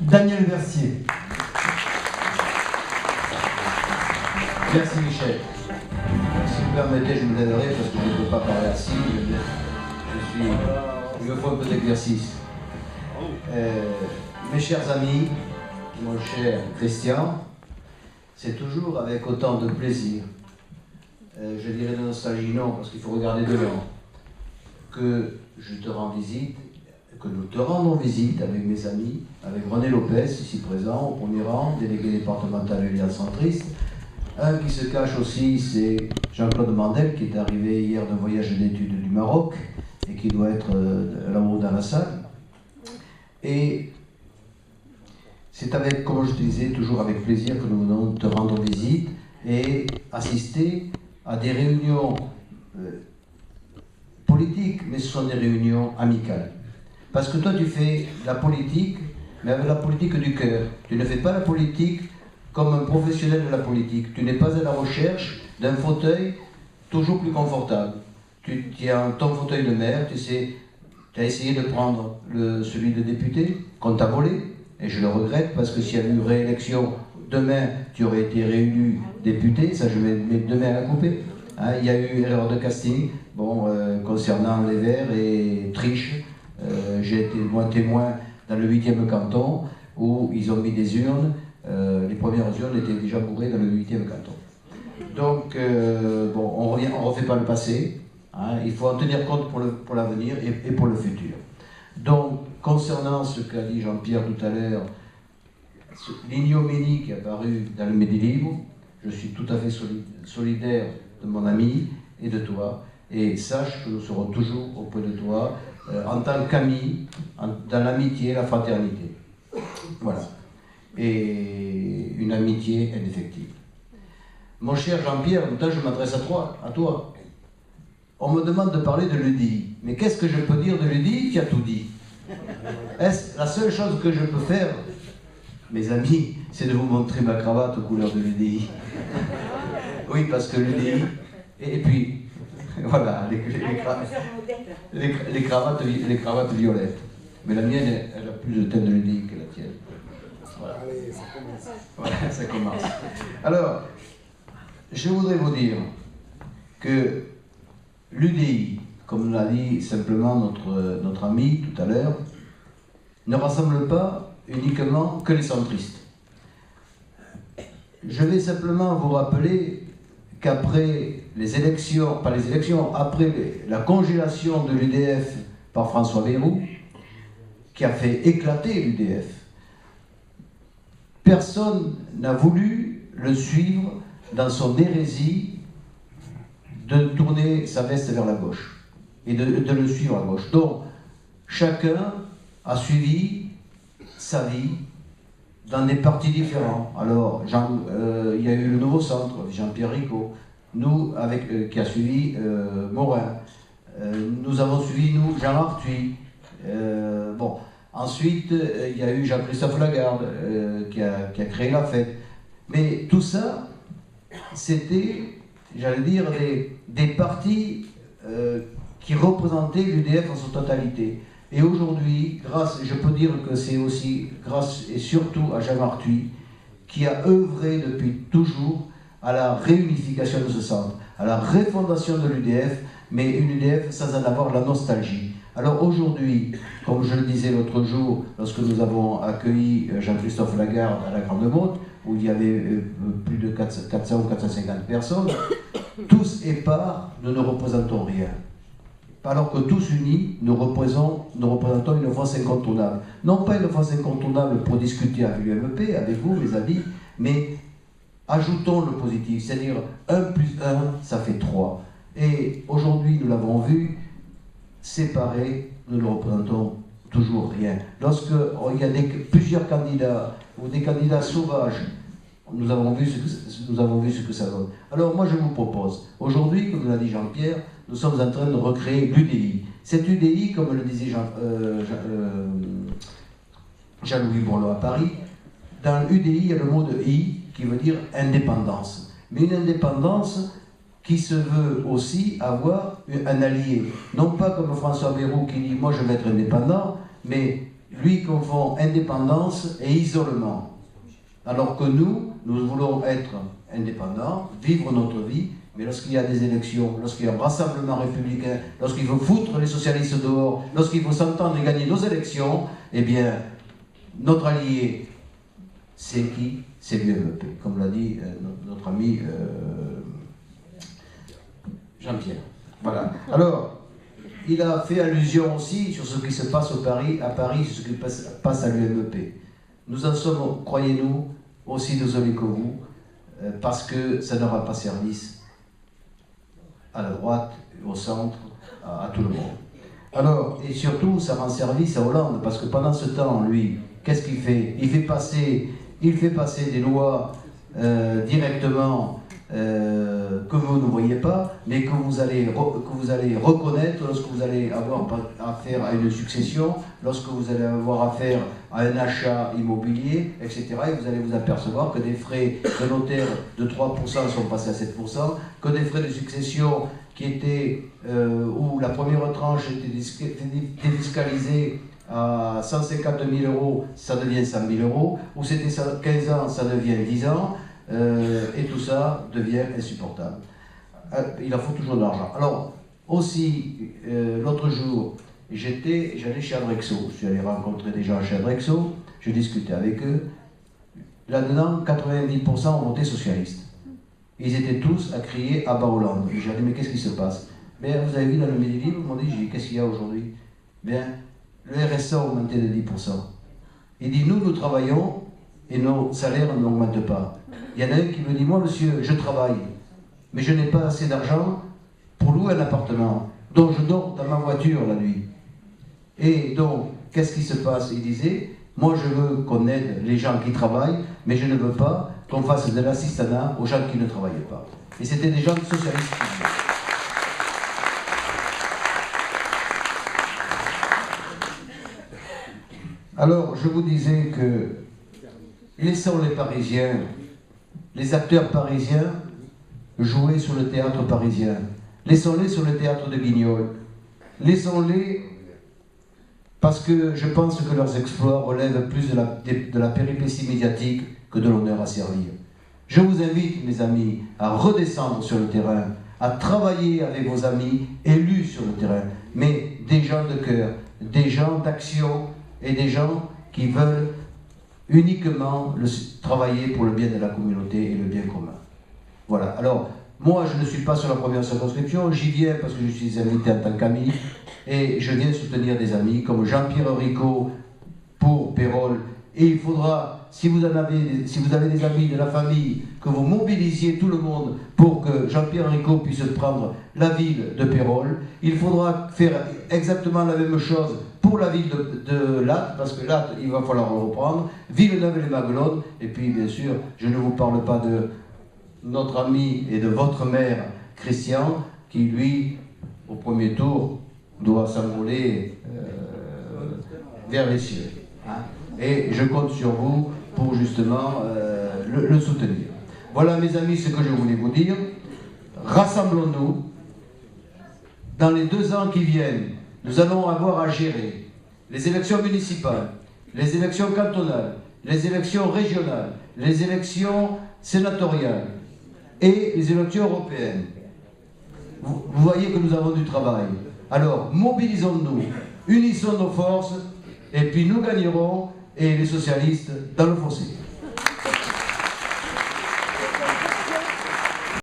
Daniel Versier. Merci Michel. Si vous permettez, je me lèverai parce que je ne peux pas parler assis. Il me faut un peu d'exercice. Mes chers amis, mon cher Christian, c'est toujours avec autant de plaisir, je dirais de nostalgie non, parce qu'il faut regarder devant, que je te rends visite, que nous te rendons visite avec mes amis, avec René Lopez, ici présent, au premier rang, délégué départemental Alliance Centriste. Un qui se cache aussi, c'est Jean-Claude Mandel, qui est arrivé hier d'un voyage d'études du Maroc, et qui doit être là-haut dans la salle. Et c'est avec, comme je te disais, toujours avec plaisir que nous venons te rendre visite et assister à des réunions politiques, mais ce sont des réunions amicales. Parce que toi, tu fais la politique, mais avec la politique du cœur. Tu ne fais pas la politique comme un professionnel de la politique. Tu n'es pas à la recherche d'un fauteuil toujours plus confortable. Tu as ton fauteuil de maire, tu as essayé de prendre celui de député, qu'on t'a volé, et je le regrette parce que s'il y a eu réélection, demain tu aurais été réélu député, ça je vais mettre demain à la couper. Hein, il y a eu erreur de casting, concernant les Verts et triche. J'ai été moi témoin dans le 8e canton où ils ont mis des urnes, les premières urnes étaient déjà bourrées dans le 8e canton. Donc, on ne refait pas le passé, hein, il faut en tenir compte pour l'avenir et pour le futur. Donc, concernant ce qu'a dit Jean-Pierre tout à l'heure, l'ignominie qui est apparue dans le Médilivre, je suis tout à fait solidaire de mon ami et de toi, et sache que nous serons toujours auprès de toi, en tant qu'amis, dans l'amitié et la fraternité. Voilà. Et une amitié indéfectible. Mon cher Jean-Pierre, maintenant je m'adresse à toi. On me demande de parler de l'UDI. Mais qu'est-ce que je peux dire de l'UDI qui a tout dit? Est-ce la seule chose que je peux faire, mes amis, c'est de vous montrer ma cravate aux couleurs de l'UDI. Oui, parce que l'UDI... Et puis, voilà, les cravates violettes. Mais la mienne, elle a plus de thème de l'UDI que la tienne. Voilà. Allez, ça commence. Voilà, ça commence. Alors, je voudrais vous dire que l'UDI, comme l'a dit simplement notre ami tout à l'heure, ne rassemble pas uniquement que les centristes. Je vais simplement vous rappeler qu'après les élections, pas les élections, après la congélation de l'UDF par François Bayrou, qui a fait éclater l'UDF, personne n'a voulu le suivre dans son hérésie de tourner sa veste vers la gauche et de le suivre à gauche. Donc, chacun a suivi sa vie dans des partis différents. Alors, il y a eu le Nouveau Centre, Jean-Pierre Ricot, nous, qui a suivi Morin. Nous avons suivi, Jean Arthuis. Ensuite, il y a eu Jean-Christophe Lagarde qui a créé la fête. Mais tout ça, c'était, j'allais dire, des partis qui représentaient l'UDF en son totalité. Et aujourd'hui, je peux dire que c'est aussi grâce et surtout à Jean Arthuis qui a œuvré depuis toujours à la réunification de ce centre, à la refondation de l'UDF, mais une UDF sans en avoir la nostalgie. Alors aujourd'hui, comme je le disais l'autre jour, lorsque nous avons accueilli Jean-Christophe Lagarde à la Grande Motte, où il y avait plus de 400 ou 450 personnes, tous épars, nous ne représentons rien. Alors que tous unis, nous représentons une force incontournable. Non pas une force incontournable pour discuter avec l'UMP, avec vous, mes amis, mais ajoutons le positif, c'est-à-dire 1 plus 1, ça fait 3. Et aujourd'hui, nous l'avons vu, séparés, nous ne représentons toujours rien. Lorsqu'il y a plusieurs candidats, ou des candidats sauvages, nous avons vu ce que ça donne. Alors moi je vous propose, aujourd'hui, comme l'a dit Jean-Pierre, nous sommes en train de recréer l'UDI. Cette UDI, comme le disait Jean-Louis Bourlot à Paris, dans l'UDI, il y a le mot de I qui veut dire indépendance. Mais une indépendance qui se veut aussi avoir un allié. Non pas comme François Bayrou qui dit « moi je vais être indépendant », mais lui confond indépendance et isolement. Alors que nous voulons être indépendants, vivre notre vie, mais lorsqu'il y a des élections, lorsqu'il y a un rassemblement républicain, lorsqu'il faut foutre les socialistes dehors, lorsqu'il faut s'entendre et gagner nos élections, eh bien, notre allié, c'est qui? C'est l'UMP, comme l'a dit notre ami Jean-Pierre. Voilà. Alors, il a fait allusion aussi sur ce qui se passe à Paris, sur ce qui passe à l'UMP. Nous en sommes, croyez-nous, aussi désolés que vous, parce que ça n'aura pas service à la droite, au centre, à tout le monde. Alors, et surtout, ça rend service à Hollande, parce que pendant ce temps, lui, qu'est-ce qu'il fait? Il fait passer des lois directement que vous ne voyez pas, mais que vous allez reconnaître lorsque vous allez avoir affaire à une succession, lorsque vous allez avoir affaire à un achat immobilier, etc. Et vous allez vous apercevoir que des frais de notaire de 3% sont passés à 7%, que des frais de succession qui étaient, où la première tranche était défiscalisée à 150 000 €, ça devient 100 000 €, ou c'était 15 ans, ça devient 10 ans, et tout ça devient insupportable. Il en faut toujours de l'argent. Alors, aussi, l'autre jour, j'allais chez Adrexo, je suis allé rencontrer des gens chez Adrexo, je discutais avec eux. Là-dedans, 90% ont voté socialiste. Ils étaient tous à crier à bas Hollande. J'ai dit, mais qu'est-ce qui se passe? Bien, vous avez vu dans le Midi Libre, ils m'ont dit, qu'est-ce qu'il y a aujourd'hui? Bien, le RSA a augmenté de 10%. Il dit, nous travaillons et nos salaires n'augmentent pas. Il y en a un qui me dit, moi monsieur, je travaille, mais je n'ai pas assez d'argent pour louer un appartement, donc je dors dans ma voiture la nuit. Et donc, qu'est-ce qui se passe? Il disait, moi je veux qu'on aide les gens qui travaillent, mais je ne veux pas qu'on fasse de l'assistanat aux gens qui ne travaillent pas. Et c'était des gens socialistes. Alors, je vous disais que laissons les Parisiens, les acteurs parisiens, jouer sur le théâtre parisien. Laissons-les sur le théâtre de Guignol. Laissons-les parce que je pense que leurs exploits relèvent plus de la péripétie médiatique que de l'honneur à servir. Je vous invite, mes amis, à redescendre sur le terrain, à travailler avec vos amis élus sur le terrain, mais des gens de cœur, des gens d'action et des gens qui veulent uniquement travailler pour le bien de la communauté et le bien commun. Voilà. Alors, moi, je ne suis pas sur la première circonscription, j'y viens parce que je suis invité en tant qu'ami, et je viens soutenir des amis comme Jean-Pierre Ricot pour Pérols. Et il faudra, si vous avez des amis de la famille, que vous mobilisiez tout le monde pour que Jean-Pierre Ricot puisse prendre la ville de Pérols. Il faudra faire exactement la même chose pour la ville de Latte, parce que Latte, il va falloir le reprendre, Villeneuve-les-Maguelones, et puis bien sûr, je ne vous parle pas de notre ami et de votre maire, Christian, qui lui, au premier tour, doit s'envoler vers les cieux. Hein. Et je compte sur vous pour justement le soutenir. Voilà mes amis ce que je voulais vous dire. Rassemblons-nous. Dans les 2 ans qui viennent, nous allons avoir à gérer les élections municipales, les élections cantonales, les élections régionales, les élections sénatoriales et les élections européennes. Vous voyez que nous avons du travail. Alors, mobilisons-nous, unissons nos forces, et puis nous gagnerons, et les socialistes dans le fossé.